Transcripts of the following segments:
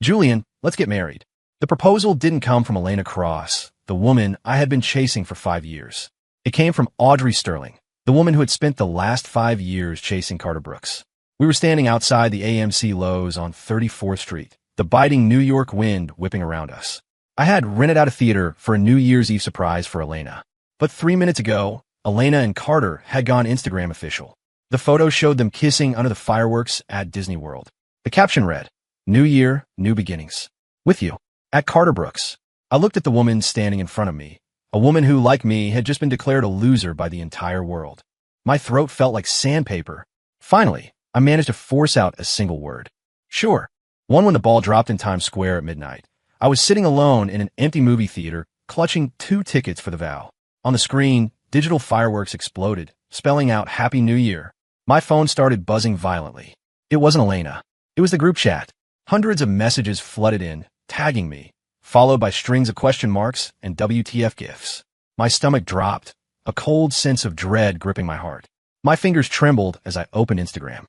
Julian, let's get married. The proposal didn't come from Elena Cross, the woman I had been chasing for 5 years. It came from Audrey Sterling, the woman who had spent the last 5 years chasing Carter Brooks. We were standing outside the AMC Lowe's on 34th Street, the biting New York wind whipping around us. I had rented out a theater for a New Year's Eve surprise for Elena. But 3 minutes ago, Elena and Carter had gone Instagram official. The photo showed them kissing under the fireworks at Disney World. The caption read, "New Year, New Beginnings. With you, at Carter Brooks." I looked at the woman standing in front of me, a woman who, like me, had just been declared a loser by the entire world. My throat felt like sandpaper. Finally, I managed to force out a single word. Sure. One when the ball dropped in Times Square at midnight. I was sitting alone in an empty movie theater, clutching 2 tickets for the vow. On the screen, digital fireworks exploded, spelling out Happy New Year. My phone started buzzing violently. It wasn't Elena. It was the group chat. Hundreds of messages flooded in, tagging me, followed by strings of question marks and WTF gifs. My stomach dropped, a cold sense of dread gripping my heart. My fingers trembled as I opened Instagram.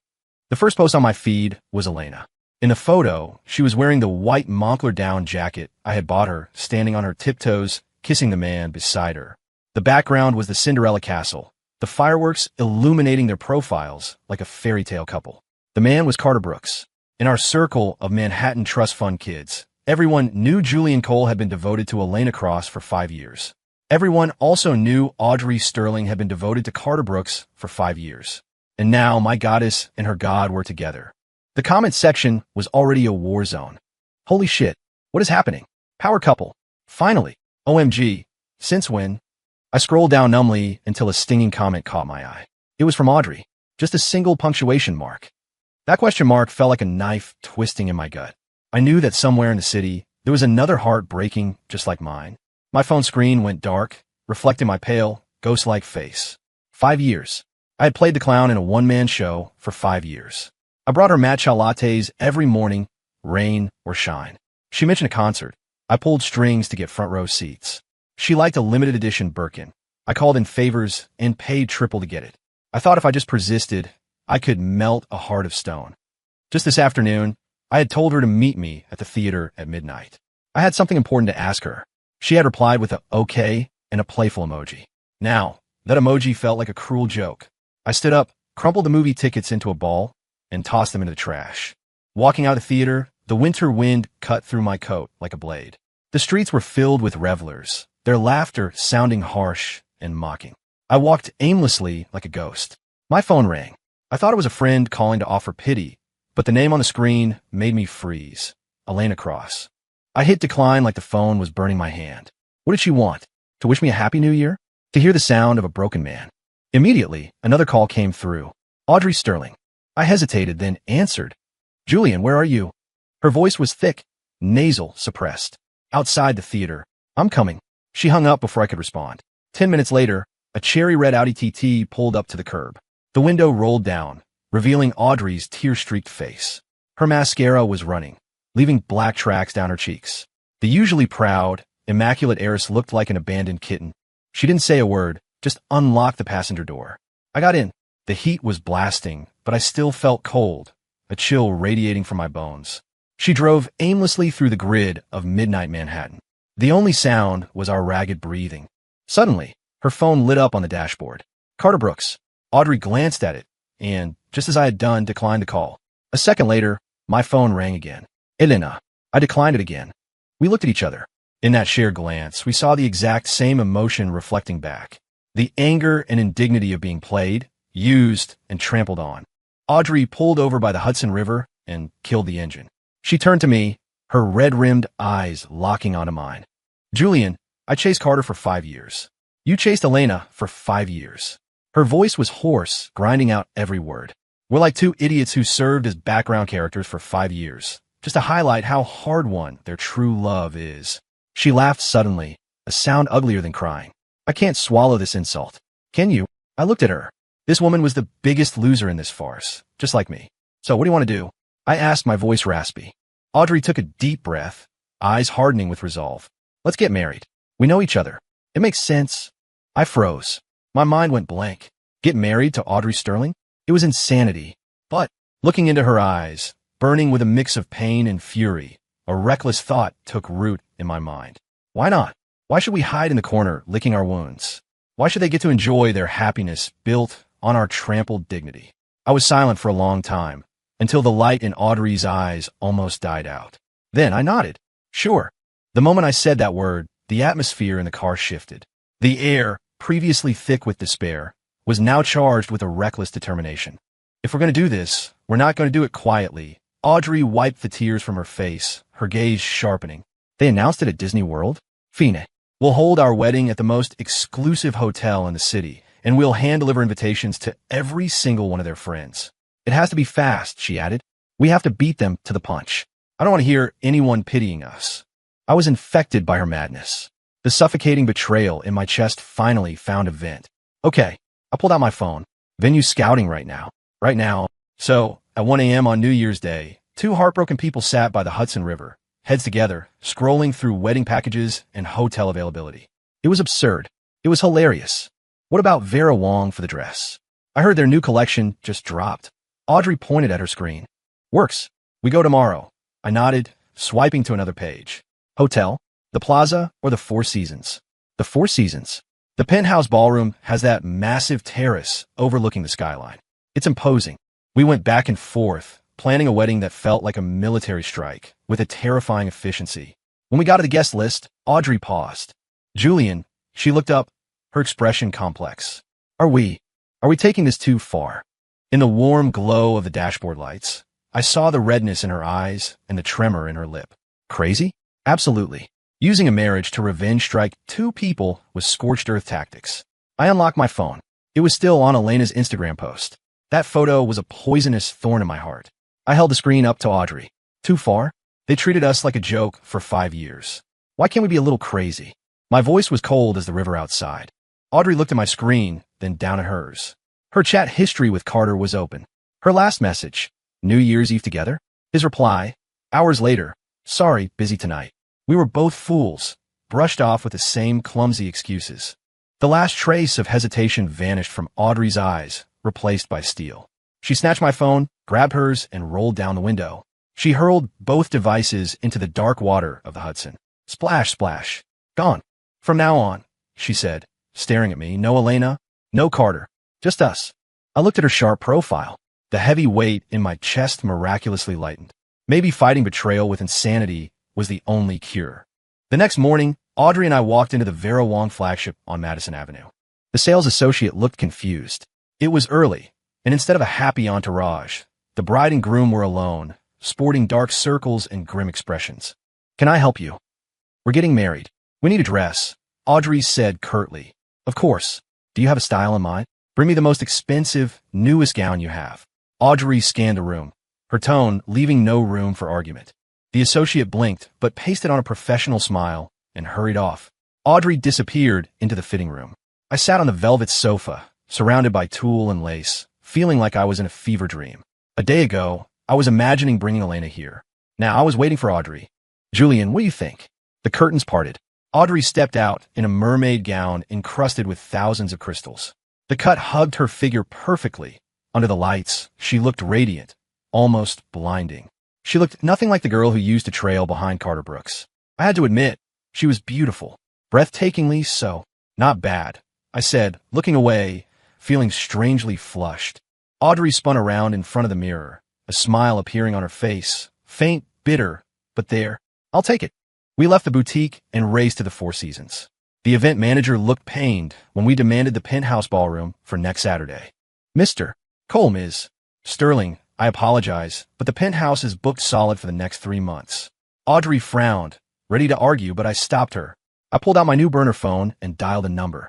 The first post on my feed was Elena. In the photo, she was wearing the white Moncler down jacket I had bought her, standing on her tiptoes, kissing the man beside her. The background was the Cinderella castle, the fireworks illuminating their profiles like a fairy tale couple. The man was Carter Brooks. In our circle of Manhattan Trust Fund kids, everyone knew Julian Cole had been devoted to Elena Cross for 5 years. Everyone also knew Audrey Sterling had been devoted to Carter Brooks for 5 years. And now my goddess and her god were together. The comment section was already a war zone. Holy shit, what is happening? Power couple. Finally. OMG. Since when? I scrolled down numbly until a stinging comment caught my eye. It was from Audrey. Just a single punctuation mark. That question mark felt like a knife twisting in my gut. I knew that somewhere in the city, there was another heart breaking just like mine. My phone screen went dark, reflecting my pale, ghost-like face. 5 years. I had played the clown in a one-man show for 5 years. I brought her matcha lattes every morning, rain or shine. She mentioned a concert. I pulled strings to get front-row seats. She liked a limited edition Birkin. I called in favors and paid triple to get it. I thought if I just persisted, I could melt a heart of stone. Just this afternoon, I had told her to meet me at the theater at midnight. I had something important to ask her. She had replied with a okay and a playful emoji. Now, that emoji felt like a cruel joke. I stood up, crumpled the movie tickets into a ball, and tossed them into the trash. Walking out of the theater, the winter wind cut through my coat like a blade. The streets were filled with revelers, their laughter sounding harsh and mocking. I walked aimlessly like a ghost. My phone rang. I thought it was a friend calling to offer pity, but the name on the screen made me freeze. Elena Cross. I hit decline like the phone was burning my hand. What did she want? To wish me a happy new year? To hear the sound of a broken man? Immediately, another call came through. Audrey Sterling. I hesitated, then answered. Julian, where are you? Her voice was thick, nasal, suppressed. Outside the theater. I'm coming. She hung up before I could respond. 10 minutes later, a cherry red Audi TT pulled up to the curb. The window rolled down, revealing Audrey's tear-streaked face. Her mascara was running, leaving black tracks down her cheeks. The usually proud, immaculate heiress looked like an abandoned kitten. She didn't say a word, just unlocked the passenger door. I got in. The heat was blasting, but I still felt cold, a chill radiating from my bones. She drove aimlessly through the grid of midnight Manhattan. The only sound was our ragged breathing. Suddenly, her phone lit up on the dashboard. Carter Brooks. Audrey glanced at it, and, just as I had done, declined the call. A second later, my phone rang again. Elena. I declined it again. We looked at each other. In that shared glance, we saw the exact same emotion reflecting back. The anger and indignity of being played, used, and trampled on. Audrey pulled over by the Hudson River and killed the engine. She turned to me, her red-rimmed eyes locking onto mine. Julian, I chased Carter for 5 years. You chased Elena for 5 years. Her voice was hoarse, grinding out every word. We're like two idiots who served as background characters for 5 years, just to highlight how hard-won their true love is. She laughed suddenly, a sound uglier than crying. I can't swallow this insult. Can you? I looked at her. This woman was the biggest loser in this farce, just like me. So what do you want to do? I asked, my voice raspy. Audrey took a deep breath, eyes hardening with resolve. Let's get married. We know each other. It makes sense. I froze. My mind went blank. Get married to Audrey Sterling? It was insanity. But, looking into her eyes, burning with a mix of pain and fury, a reckless thought took root in my mind. Why not? Why should we hide in the corner, licking our wounds? Why should they get to enjoy their happiness built on our trampled dignity? I was silent for a long time, until the light in Audrey's eyes almost died out. Then I nodded. Sure. The moment I said that word, the atmosphere in the car shifted. The air, previously thick with despair, was now charged with a reckless determination. If we're going to do this, we're not going to do it quietly. Audrey wiped the tears from her face, her gaze sharpening. They announced it at Disney World? Fine. We'll hold our wedding at the most exclusive hotel in the city, and we'll hand-deliver invitations to every single one of their friends. It has to be fast, she added. We have to beat them to the punch. I don't want to hear anyone pitying us. I was infected by her madness. The suffocating betrayal in my chest finally found a vent. Okay, I pulled out my phone. Venue scouting right now. Right now. So, at 1 a.m. on New Year's Day, two heartbroken people sat by the Hudson River, heads together, scrolling through wedding packages and hotel availability. It was absurd. It was hilarious. What about Vera Wang for the dress? I heard their new collection just dropped. Audrey pointed at her screen. Works. We go tomorrow. I nodded, swiping to another page. Hotel? The Plaza or the Four Seasons? The Four Seasons. The penthouse ballroom has that massive terrace overlooking the skyline. It's imposing. We went back and forth, planning a wedding that felt like a military strike, with a terrifying efficiency. When we got to the guest list, Audrey paused. Julian, she looked up, her expression complex. Are we taking this too far? In the warm glow of the dashboard lights, I saw the redness in her eyes and the tremor in her lip. Crazy? Absolutely. Using a marriage to revenge strike two people with scorched earth tactics. I unlocked my phone. It was still on Elena's Instagram post. That photo was a poisonous thorn in my heart. I held the screen up to Audrey. Too far? They treated us like a joke for 5 years. Why can't we be a little crazy? My voice was cold as the river outside. Audrey looked at my screen, then down at hers. Her chat history with Carter was open. Her last message, New Year's Eve together? His reply, hours later, sorry, busy tonight. We were both fools, brushed off with the same clumsy excuses. The last trace of hesitation vanished from Audrey's eyes, replaced by steel. She snatched my phone, grabbed hers, and rolled down the window. She hurled both devices into the dark water of the Hudson. Splash, splash. Gone. From now on, she said, staring at me. No Elena, no Carter. Just us. I looked at her sharp profile. The heavy weight in my chest miraculously lightened. Maybe fighting betrayal with insanity was the only cure. The next morning, Audrey and I walked into the Vera Wang flagship on Madison Avenue. The sales associate looked confused. It was early, and instead of a happy entourage, the bride and groom were alone, sporting dark circles and grim expressions. Can I help you? We're getting married. We need a dress, Audrey said curtly. Of course. Do you have a style in mind? Bring me the most expensive, newest gown you have. Audrey scanned the room, her tone leaving no room for argument. The associate blinked, but pasted on a professional smile and hurried off. Audrey disappeared into the fitting room. I sat on the velvet sofa, surrounded by tulle and lace, feeling like I was in a fever dream. A day ago, I was imagining bringing Elena here. Now I was waiting for Audrey. Julian, what do you think? The curtains parted. Audrey stepped out in a mermaid gown encrusted with thousands of crystals. The cut hugged her figure perfectly. Under the lights, she looked radiant, almost blinding. She looked nothing like the girl who used to trail behind Carter Brooks. I had to admit, she was beautiful, breathtakingly so. Not bad, I said, looking away, feeling strangely flushed. Audrey spun around in front of the mirror, a smile appearing on her face, faint, bitter, but there. I'll take it. We left the boutique and raced to the Four Seasons. The event manager looked pained when we demanded the penthouse ballroom for next Saturday. Mr. Ms. Sterling, I apologize, but the penthouse is booked solid for the next 3 months. Audrey frowned, ready to argue, but I stopped her. I pulled out my new burner phone and dialed a number.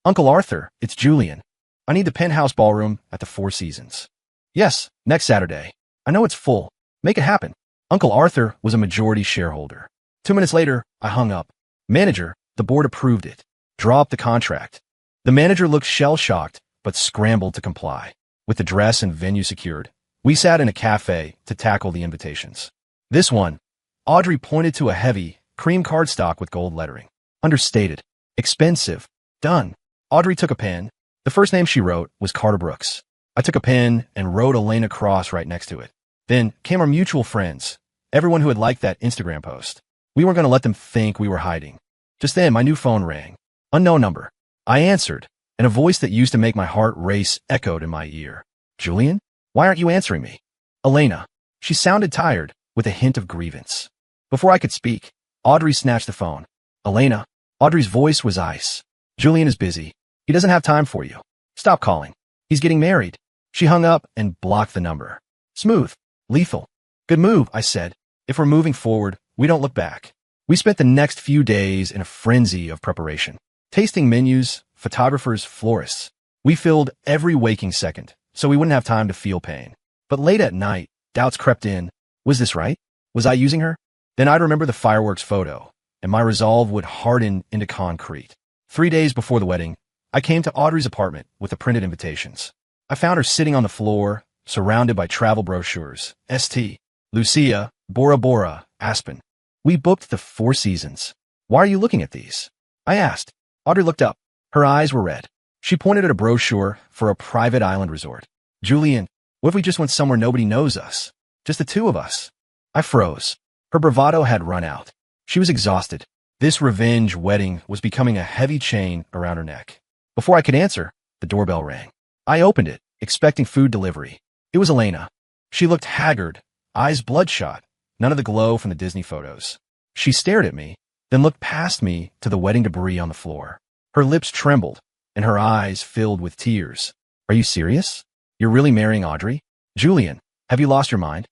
Uncle Arthur, it's Julian. I need the penthouse ballroom at the Four Seasons. Yes, next Saturday. I know it's full. Make it happen. Uncle Arthur was a majority shareholder. 2 minutes later, I hung up. Manager, the board approved it. Draw up the contract. The manager looked shell-shocked, but scrambled to comply. With the dress and venue secured, we sat in a cafe to tackle the invitations. This one, Audrey pointed to a heavy, cream cardstock with gold lettering. Understated. Expensive. Done. Audrey took a pen. The first name she wrote was Carter Brooks. I took a pen and wrote Elena Cross right next to it. Then came our mutual friends, everyone who had liked that Instagram post. We weren't going to let them think we were hiding. Just then, my new phone rang. Unknown number. I answered, and a voice that used to make my heart race echoed in my ear. Julian? Why aren't you answering me? Elena. She sounded tired, with a hint of grievance. Before I could speak, Audrey snatched the phone. Elena. Audrey's voice was ice. Julian is busy. He doesn't have time for you. Stop calling. He's getting married. She hung up and blocked the number. Smooth. Lethal. Good move, I said. If we're moving forward, we don't look back. We spent the next few days in a frenzy of preparation. Tasting menus, photographers, florists. We filled every waking second, so we wouldn't have time to feel pain. But late at night, doubts crept in. Was this right? Was I using her? Then I'd remember the fireworks photo, and my resolve would harden into concrete. 3 days before the wedding, I came to Audrey's apartment with the printed invitations. I found her sitting on the floor, surrounded by travel brochures. St. Lucia, Bora Bora, Aspen. We booked the 4 seasons. Why are you looking at these? I asked. Audrey looked up. Her eyes were red. She pointed at a brochure for a private island resort. Julian, what if we just went somewhere nobody knows us? Just the 2 of us. I froze. Her bravado had run out. She was exhausted. This revenge wedding was becoming a heavy chain around her neck. Before I could answer, the doorbell rang. I opened it, expecting food delivery. It was Elena. She looked haggard, eyes bloodshot, none of the glow from the Disney photos. She stared at me, then looked past me to the wedding debris on the floor. Her lips trembled, and her eyes filled with tears. Are you serious? You're really marrying Audrey? Julian, have you lost your mind?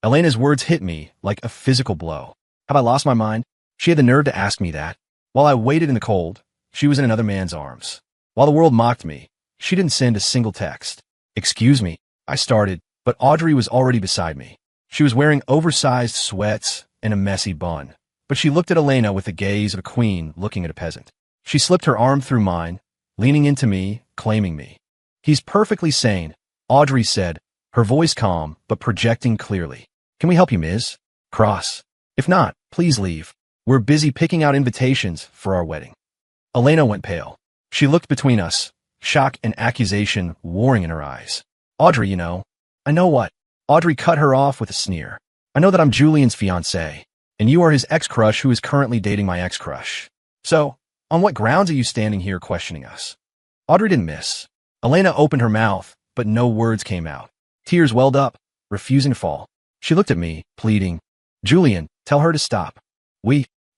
Elena's words hit me like a physical blow. Have I lost my mind? She had the nerve to ask me that. While I waited in the cold, she was in another man's arms. While the world mocked me, she didn't send a single text. Excuse me, I started, but Audrey was already beside me. She was wearing oversized sweats and a messy bun, but she looked at Elena with the gaze of a queen looking at a peasant. She slipped her arm through mine, leaning into me, claiming me. He's perfectly sane, Audrey said, her voice calm but projecting clearly. Can we help you, Ms. Cross? If not, please leave. We're busy picking out invitations for our wedding. Elena went pale. She looked between us, shock and accusation warring in her eyes. Audrey, you know. I know what? Audrey cut her off with a sneer. I know that I'm Julian's fiancé, and you are his ex-crush who is currently dating my ex-crush. So, on what grounds are you standing here questioning us? Audrey didn't miss. Elena opened her mouth, but no words came out. Tears welled up, refusing to fall. She looked at me, pleading. Julian, tell her to stop.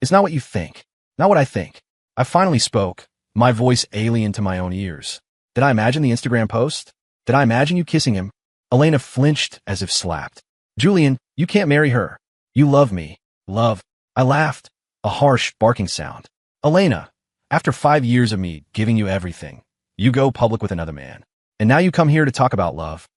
It's not what you think. Not what I think. I finally spoke, my voice alien to my own ears. Did I imagine the Instagram post? Did I imagine you kissing him? Elena flinched as if slapped. Julian, you can't marry her. You love me. Love. I laughed. A harsh, barking sound. Elena, after 5 years of me giving you everything, you go public with another man. And now you come here to talk about love.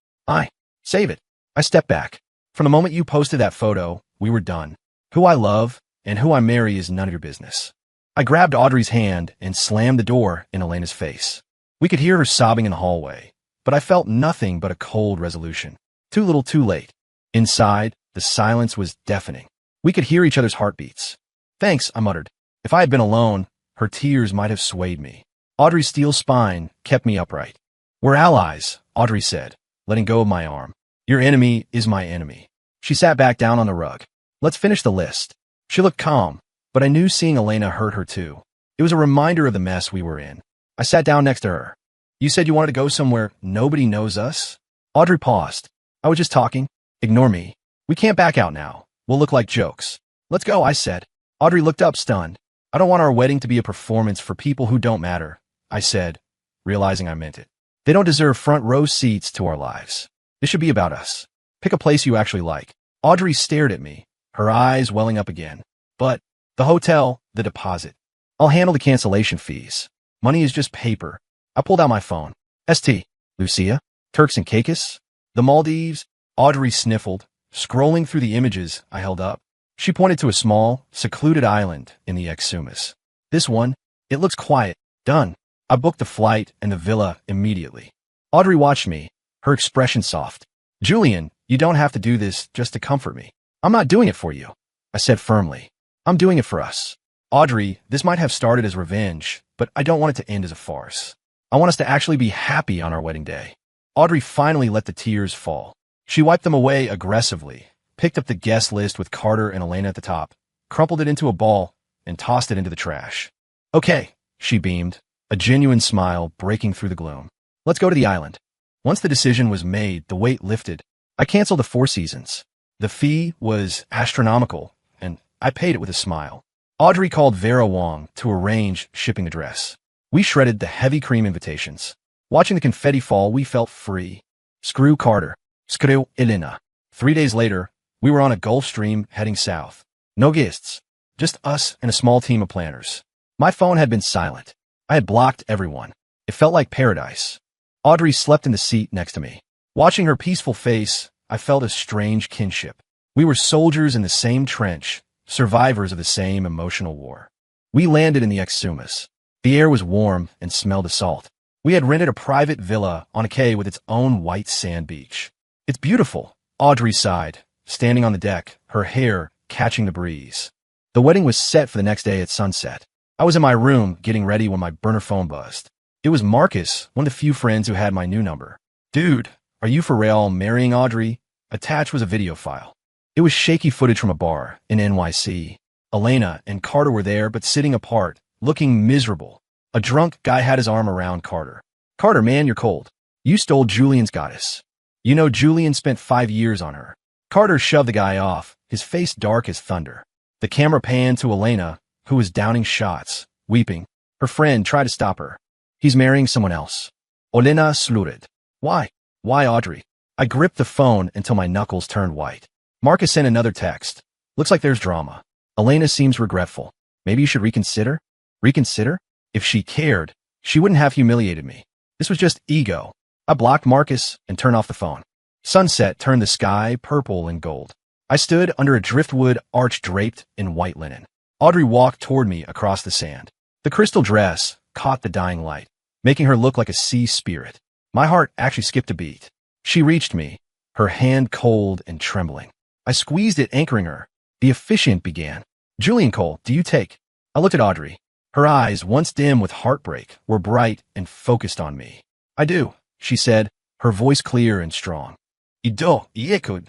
Save it. I stepped back. From the moment you posted that photo, we were done. Who I love and who I marry is none of your business. I grabbed Audrey's hand and slammed the door in Elena's face. We could hear her sobbing in the hallway, but I felt nothing but a cold resolution. Too little, too late. Inside, the silence was deafening. We could hear each other's heartbeats. Thanks, I muttered. If I had been alone, her tears might have swayed me. Audrey's steel spine kept me upright. We're allies, Audrey said, letting go of my arm. Your enemy is my enemy. She sat back down on the rug. Let's finish the list. She looked calm, but I knew seeing Elena hurt her too. It was a reminder of the mess we were in. I sat down next to her. You said you wanted to go somewhere nobody knows us? Audrey paused. I was just talking. Ignore me. We can't back out now. We'll look like jokes. Let's go, I said. Audrey looked up stunned. I don't want our wedding to be a performance for people who don't matter, I said, realizing I meant it. They don't deserve front row seats to our lives. This should be about us. Pick a place you actually like. Audrey stared at me, her eyes welling up again. But the hotel, the deposit. I'll handle the cancellation fees. Money is just paper. I pulled out my phone. St. Lucia? Turks and Caicos? The Maldives? Audrey sniffled, scrolling through the images I held up. She pointed to a small, secluded island in the Exumas. This one, it looks quiet. Done. I booked the flight and the villa immediately. Audrey watched me, her expression soft. Julian, you don't have to do this just to comfort me. I'm not doing it for you, I said firmly. I'm doing it for us. Audrey, this might have started as revenge, but I don't want it to end as a farce. I want us to actually be happy on our wedding day. Audrey finally let the tears fall. She wiped them away aggressively, picked up the guest list with Carter and Elena at the top, crumpled it into a ball, and tossed it into the trash. Okay, she beamed, a genuine smile breaking through the gloom. Let's go to the island. Once the decision was made, the weight lifted. I canceled the Four Seasons. The fee was astronomical, and I paid it with a smile. Audrey called Vera Wong to arrange shipping the dress. We shredded the heavy cream invitations. Watching the confetti fall, we felt free. Screw Carter. Screw Elena. 3 days later, we were on a Gulf Stream heading south. No guests. Just us and a small team of planners. My phone had been silent. I had blocked everyone. It felt like paradise. Audrey slept in the seat next to me. Watching her peaceful face, I felt a strange kinship. We were soldiers in the same trench, survivors of the same emotional war. We landed in the Exumas. The air was warm and smelled of salt. We had rented a private villa on a quay with its own white sand beach. It's beautiful, Audrey sighed, standing on the deck, her hair catching the breeze. The wedding was set for the next day at sunset. I was in my room getting ready when my burner phone buzzed. It was Marcus, one of the few friends who had my new number. Dude, are you for real marrying Audrey? Attached was a video file. It was shaky footage from a bar in NYC. Elena and Carter were there, but sitting apart, looking miserable. A drunk guy had his arm around Carter. Carter, man, you're cold. You stole Julian's goddess. You know Julian spent 5 years on her. Carter shoved the guy off, his face dark as thunder. The camera panned to Elena, who was downing shots, weeping. Her friend tried to stop her. He's marrying someone else. Elena slurred. Why? Why, Audrey? I gripped the phone until my knuckles turned white. Marcus sent another text. Looks like there's drama. Elena seems regretful. Maybe you should reconsider? Reconsider? If she cared, she wouldn't have humiliated me. This was just ego. I blocked Marcus and turned off the phone. Sunset turned the sky purple and gold. I stood under a driftwood arch draped in white linen. Audrey walked toward me across the sand. The crystal dress caught the dying light, making her look like a sea spirit. My heart actually skipped a beat. She reached me, her hand cold and trembling. I squeezed it, anchoring her. The officiant began. Julian Cole, do you take? I looked at Audrey. Her eyes, once dim with heartbreak, were bright and focused on me. I do, she said, her voice clear and strong. Ido, Yekud.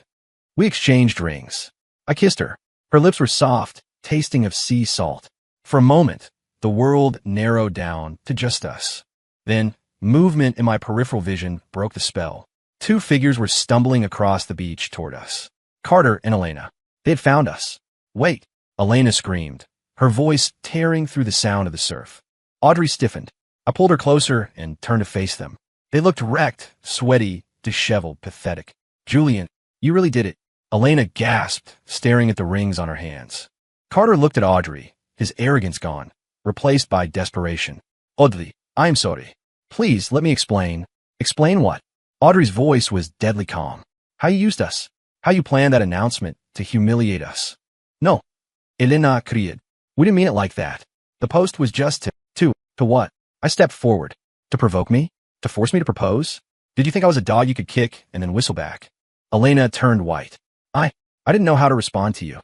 We exchanged rings. I kissed her. Her lips were soft, tasting of sea salt. For a moment, the world narrowed down to just us. Then, movement in my peripheral vision broke the spell. 2 figures were stumbling across the beach toward us. Carter and Elena. They had found us. Wait, Elena screamed, her voice tearing through the sound of the surf. Audrey stiffened. I pulled her closer and turned to face them. They looked wrecked, sweaty, disheveled, pathetic. Julian, you really did it. Elena gasped, staring at the rings on her hands. Carter looked at Audrey, his arrogance gone, replaced by desperation. Audrey, I'm sorry. Please, let me explain. Explain what? Audrey's voice was deadly calm. How you used us. How you planned that announcement to humiliate us. No. Elena cried. We didn't mean it like that. The post was just to what? I stepped forward. To provoke me? To force me to propose? Did you think I was a dog you could kick and then whistle back? Elena turned white. I didn't know how to respond to you.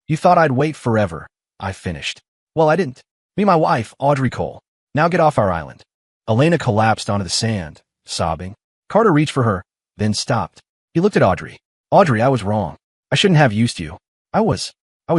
You thought I'd wait forever. I finished. Well, I didn't. Me, my wife, Audrey Cole. Now get off our island. Elena collapsed onto the sand, sobbing. Carter reached for her, then stopped. He looked at Audrey. Audrey, I was wrong. I shouldn't have used you. I was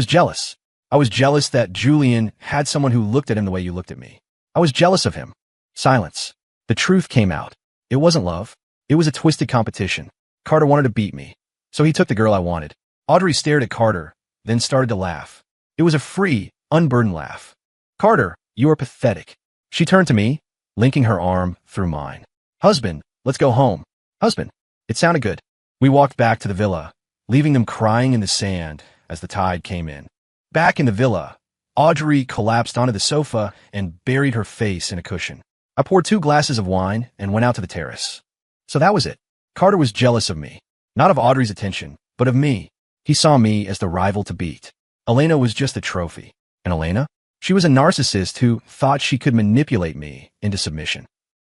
jealous. I was jealous that Julian had someone who looked at him the way you looked at me. I was jealous of him. Silence. The truth came out. It wasn't love. It was a twisted competition. Carter wanted to beat me, so he took the girl I wanted. Audrey stared at Carter, then started to laugh. It was a free, unburdened laugh. Carter, you are pathetic. She turned to me, linking her arm through mine. Husband, let's go home. Husband. It sounded good. We walked back to the villa, leaving them crying in the sand as the tide came in. Back in the villa, Audrey collapsed onto the sofa and buried her face in a cushion. I poured 2 glasses of wine and went out to the terrace. So that was it. Carter was jealous of me. Not of Audrey's attention, but of me. He saw me as the rival to beat. Elena was just a trophy. And Elena? She was a narcissist who thought she could manipulate me into submission.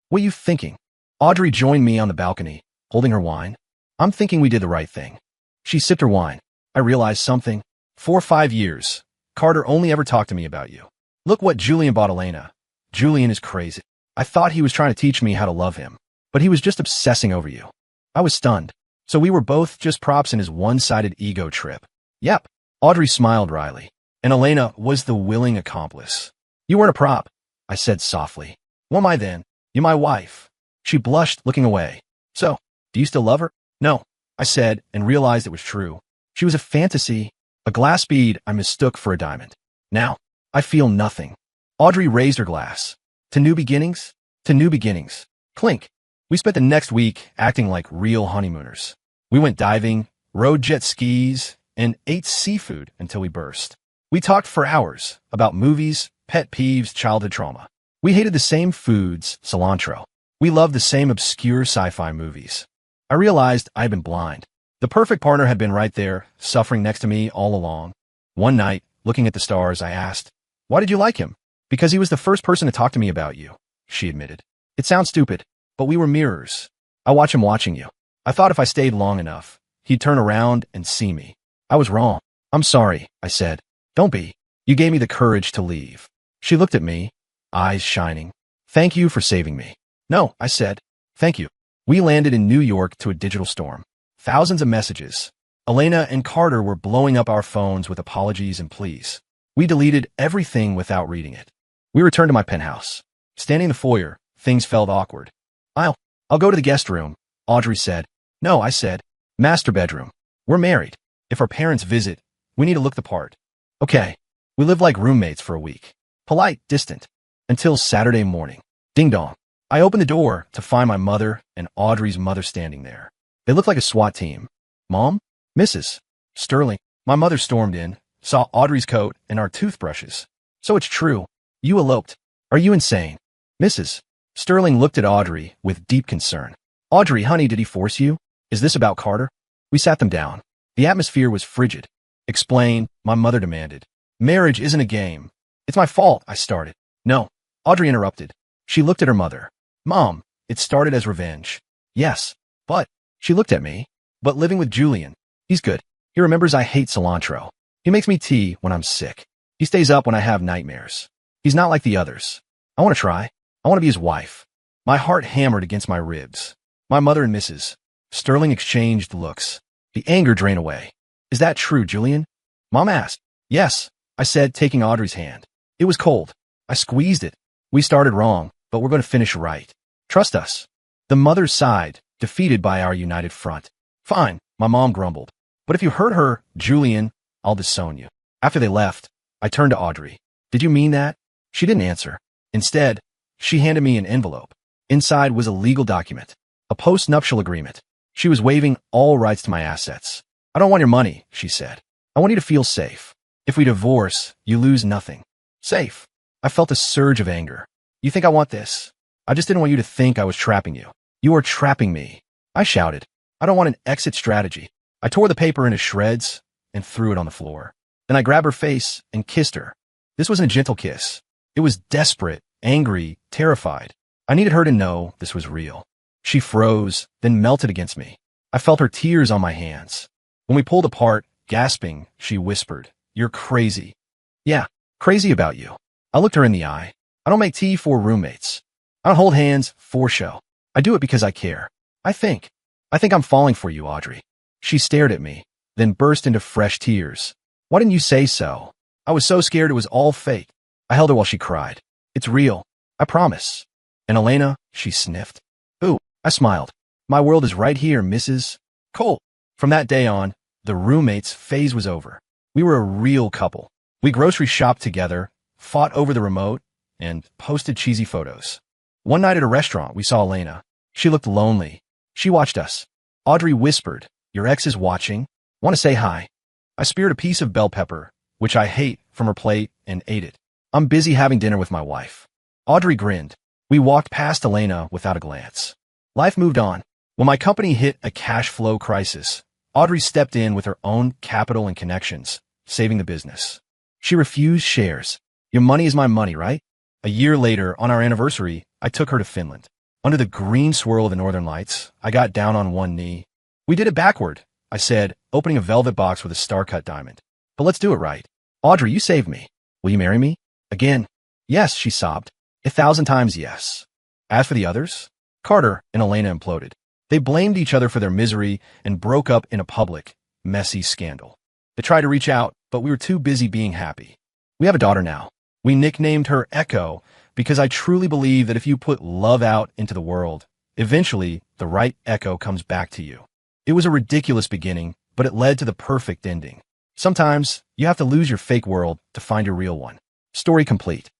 What are you thinking? Audrey joined me on the balcony, holding her wine. I'm thinking we did the right thing. She sipped her wine. I realized something. For 5 years, Carter only ever talked to me about you. Look what Julian bought Elena. Julian is crazy. I thought he was trying to teach me how to love him, but he was just obsessing over you. I was stunned. So we were both just props in his one-sided ego trip. Yep. Audrey smiled wryly. And Elena was the willing accomplice. You weren't a prop, I said softly. What am I then? You're my wife. She blushed, looking away. So, do you still love her? No, I said, and realized it was true. She was a fantasy, a glass bead I mistook for a diamond. Now, I feel nothing. Audrey raised her glass. To new beginnings? To new beginnings. Clink. We spent the next week acting like real honeymooners. We went diving, rode jet skis, and ate seafood until we burst. We talked for hours about movies, pet peeves, childhood trauma. We hated the same foods, cilantro. We loved the same obscure sci-fi movies. I realized I had been blind. The perfect partner had been right there, suffering next to me all along. One night, looking at the stars, I asked, "Why did you like him?" "Because he was the first person to talk to me about you," she admitted. "It sounds stupid, but we were mirrors. I watch him watching you. I thought if I stayed long enough, he'd turn around and see me. I was wrong. I'm sorry," I said. "Don't be. You gave me the courage to leave." She looked at me, eyes shining. "Thank you for saving me." "No," I said. "Thank you." We landed in New York to a digital storm. Thousands of messages. Elena and Carter were blowing up our phones with apologies and pleas. We deleted everything without reading it. We returned to my penthouse. Standing in the foyer, things felt awkward. I'll go to the guest room," Audrey said. "No," I said. "Master bedroom. We're married. If our parents visit, we need to look the part." "Okay." We lived like roommates for a week. Polite, distant. Until Saturday morning. Ding dong. I opened the door to find my mother and Audrey's mother standing there. They looked like a SWAT team. "Mom? Mrs. Sterling." My mother stormed in, saw Audrey's coat and our toothbrushes. "So it's true. You eloped. Are you insane?" Mrs. Sterling looked at Audrey with deep concern. "Audrey, honey, did he force you? Is this about Carter?" We sat them down. The atmosphere was frigid. "Explain," my mother demanded. "Marriage isn't a game." "It's my fault," I started. "No," Audrey interrupted. She looked at her mother. "Mom, it started as revenge." "Yes, but," she looked at me. "But living with Julian. He's good. He remembers I hate cilantro. He makes me tea when I'm sick. He stays up when I have nightmares. He's not like the others. I want to try. I want to be his wife." My heart hammered against my ribs. My mother and Mrs. Sterling exchanged looks. The anger drained away. "Is that true, Julian?" Mom asked. "Yes," I said, taking Audrey's hand. It was cold. I squeezed it. "We started wrong, but we're going to finish right. Trust us." The mother sighed, defeated by our united front. "Fine," my mom grumbled. "But if you hurt her, Julian, I'll disown you." After they left, I turned to Audrey. "Did you mean that?" She didn't answer. Instead, she handed me an envelope. Inside was a legal document, a post-nuptial agreement. She was waiving all rights to my assets. "I don't want your money," she said. "I want you to feel safe. If we divorce, you lose nothing." Safe. I felt a surge of anger. "You think I want this? I just didn't want you to think I was trapping you." "You are trapping me," I shouted. "I don't want an exit strategy." I tore the paper into shreds and threw it on the floor. Then I grabbed her face and kissed her. This wasn't a gentle kiss. It was desperate, angry, terrified. I needed her to know this was real. She froze, then melted against me. I felt her tears on my hands. When we pulled apart, gasping, she whispered, "You're crazy." "Yeah, crazy about you." I looked her in the eye. "I don't make tea for roommates. I don't hold hands for show. I do it because I care. I think I'm falling for you, Audrey." She stared at me, then burst into fresh tears. "Why didn't you say so?" I was so scared it was all fake. I held her while she cried. "It's real. I promise." "And Elena?" she sniffed. "Ooh," I smiled. "My world is right here, Mrs. Cole." From that day on, the roommates phase was over. We were a real couple. We grocery shopped together, fought over the remote, and posted cheesy photos. One night at a restaurant, we saw Elena. She looked lonely. She watched us. Audrey whispered, "Your ex is watching. Want to say hi?" I speared a piece of bell pepper, which I hate, from her plate and ate it. "I'm busy having dinner with my wife." Audrey grinned. We walked past Elena without a glance. Life moved on. When my company hit a cash flow crisis, Audrey stepped in with her own capital and connections, saving the business. She refused shares. "Your money is my money, right?" A year later, on our anniversary, I took her to Finland. Under the green swirl of the northern lights, I got down on one knee. "We did it backward," I said, opening a velvet box with a star-cut diamond. "But let's do it right. Audrey, you saved me. Will you marry me?" "Again?" "Yes," she sobbed. 1,000 times yes." As for the others, Carter and Elena imploded. They blamed each other for their misery and broke up in a public, messy scandal. They tried to reach out, but we were too busy being happy. We have a daughter now. We nicknamed her Echo because I truly believe that if you put love out into the world, eventually the right echo comes back to you. It was a ridiculous beginning, but it led to the perfect ending. Sometimes you have to lose your fake world to find your real one. Story complete.